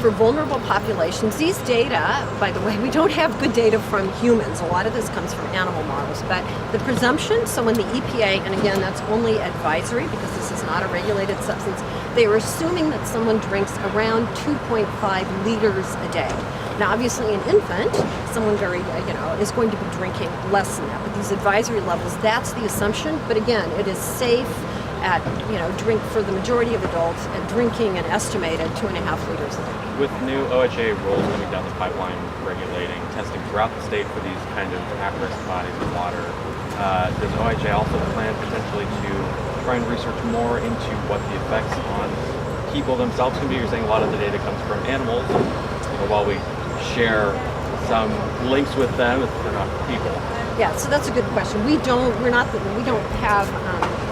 for vulnerable populations, these data, by the way, we don't have good data from humans. A lot of this comes from animal models. But the presumption, so when the EPA, and again, that's only advisory because this is not a regulated substance, they are assuming that someone drinks around 2.5 liters a day. Now, obviously, an infant, someone very, is going to be drinking less than that. But these advisory levels, that's the assumption. But again, it is safe at, drink for the majority of adults at drinking an estimated 2.5 liters a day. With new OHA rules coming down the pipeline regulating testing throughout the state for these kind of at-risk bodies of water, does OHA also plan potentially to try and research more into what the effects on people themselves can be? You're saying a lot of the data comes from animals, while we share some links with them, they're not people. Yeah, so that's a good question. We don't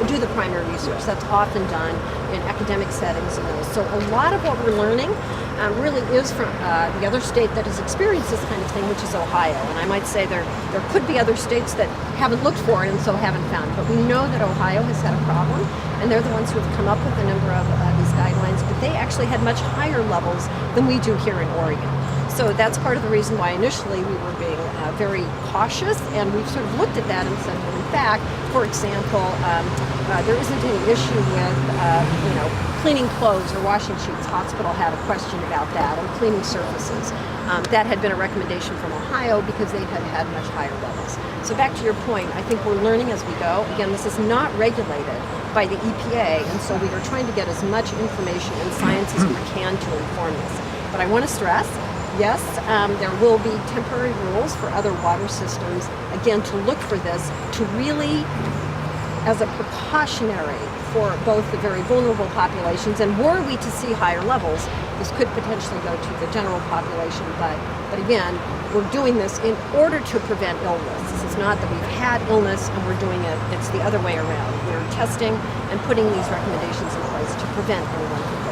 do the primary research. That's often done in academic settings and those. So a lot of what we're learning really is from the other state that has experienced this kind of thing, which is Ohio. And I might say there could be other states that haven't looked for it and so haven't found it. But we know that Ohio has had a problem, and they're the ones who have come up with a number of these guidelines, but they actually had much higher levels than we do here in Oregon. So that's part of the reason why initially we were being very cautious, and we've sort of looked at that and said, well, in fact, for example, there isn't any issue with, cleaning clothes or washing sheets. Hospital had a question about that, and cleaning surfaces. That had been a recommendation from Ohio because they had much higher levels. So back to your point, I think we're learning as we go. Again, this is not regulated by the EPA, and so we are trying to get as much information and science as we can to inform this. But I want to stress, yes, there will be temporary rules for other water systems, again, to look for this, to really, as a precautionary for both the very vulnerable populations, and were we to see higher levels, this could potentially go to the general population, but again, we're doing this in order to prevent illness. This is not that we've had illness and we're doing it, it's the other way around. We're testing and putting these recommendations in place to prevent anyone from